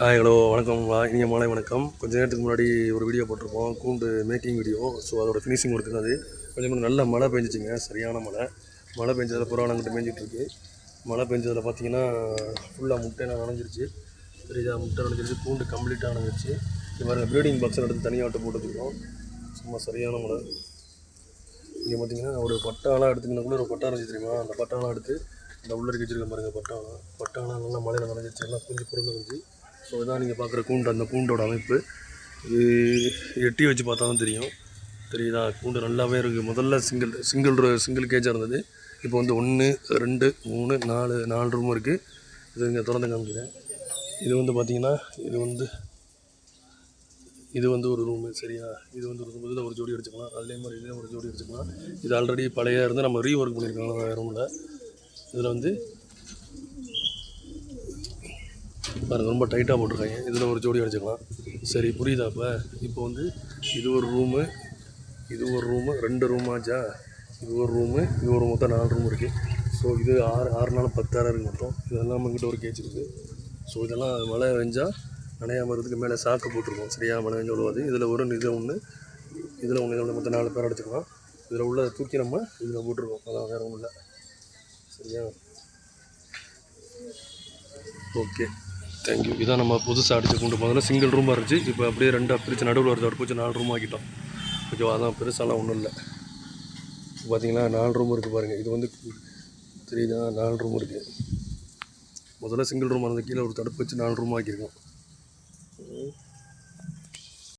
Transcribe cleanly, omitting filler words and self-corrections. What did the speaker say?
Hello வணக்கம். இனிய மாலை வணக்கம். கொஞ்சம் நேரத்துக்கு முன்னாடி ஒரு வீடியோ போட்டிருப்போம், கூண்டு மேக்கிங் வீடியோ. ஸோ அதோட ஃபினிஷிங் ஒர்க்கு தான் அது. கொஞ்சம் நல்ல மழை பெஞ்சிச்சிங்க, சரியான மழை பெஞ்சதில் புறானங்கிட்ட மேய்ஞ்சிட்ருக்கு. மழை பெஞ்சதில் பார்த்தீங்கன்னா ஃபுல்லாக முட்டையெல்லாம் நனைஞ்சிருச்சு. சரிதா, முட்டை நனைஞ்சிருச்சு, கூண்டு கம்ப்ளீட்டாக நனைஞ்சிருச்சு. இது மாதிரி ப்ரீடிங் பாக்ஸில் எடுத்து தனியாக விட்டு போட்டு வச்சுருக்கோம். சும்மா சரியான மழை. இங்கே பார்த்தீங்கன்னா ஒரு பட்டாலாம் எடுத்துக்கினாக்குள்ள ஒரு பட்டா இருந்துச்சு தெரியுமா, அந்த பட்டாலாம் எடுத்து இந்த உள்ளே வச்சுருக்கேன் பாருங்கள். பட்டாலாம் நல்லா மழையில் நனைஞ்சிருச்சு, எல்லாம் கொஞ்சம் பொருந்துருந்துச்சு. ஸோ இதான் நீங்கள் பார்க்குற கூண்டு, அந்த கூண்டோட அமைப்பு. இது எட்டி வச்சு பார்த்தா தான் தெரியுதா, கூண்டு நல்லாவே இருக்குது. முதல்ல சிங்கிள் கேஜாக இருந்தது. இப்போ வந்து 1 2 3 4 ரூமும் இருக்குது. இது இங்கே திறந்து காமிக்கிறேன். இது வந்து பார்த்திங்கன்னா இது வந்து ஒரு ரூமு. சரியா, இது வந்து ஒரு ரூம். இதில் ஒரு ஜோடி அடிச்சுக்கலாம், அதே மாதிரி இதில் ஒரு ஜோடி அடிச்சுக்கலாம். இது ஆல்ரெடி பழைய இருந்து நம்ம ரீஒர்க் பண்ணியிருக்காங்க வேறு ரூமில். இதில் வந்து பாருங்கள், ரொம்ப டைட்டாக போட்டிருக்காங்க. இதில் ஒரு ஜோடி அடிச்சுக்கலாம். சரி, புரியுதா? இப்போ வந்து இது ஒரு ரூமு, 2 ரூமாச்சா. இது ஒரு ரூமு, இது ஒரு மொத்தம் 4 ரூம் இருக்குது. ஸோ இது 6 நாள் 10 இருக்குது மொத்தம். இதெல்லாம் நம்மக்கிட்ட ஒரு கேஜ் இருக்குது. ஸோ இதெல்லாம் மழை பெஞ்சால் நனையாமல் இருக்கிறதுக்கு மேலே சாக்கு போட்டிருக்கோம். சரியா, மழை பெஞ்சு விழுவாது. இதில் இதில் ஒன்று மொத்தம் 4 பேர் அடிச்சுக்கலாம். இதில் உள்ள தூக்கி நம்ம இதில் போட்டிருக்கோம். அதான், வேறு ஒன்றும் இல்லை. சரியா, ஓகே, தேங்க்யூ. இதான் நம்ம புதுசாக அடித்து கூண்டு. முதல்ல சிங்கிள் ரூமாக இருந்துச்சு, இப்போ அப்படியே 2 பிரித்து நடுவில் ஒரு போச்சு 4 ரூம் ஆக்கிட்டோம். ஓகேவா, அதான் பெருசாலாம் ஒன்றும் இல்லை. பார்த்தீங்கன்னா 4 ரூம் இருக்குது பாருங்கள். இது வந்து தெரியுதா, 4 ரூம் இருக்குது. முதல்ல சிங்கிள் ரூமாக இருந்தது, கீழே ஒரு தடுப்பு வச்சு 4 ரூம் ஆக்கியிருக்கோம்.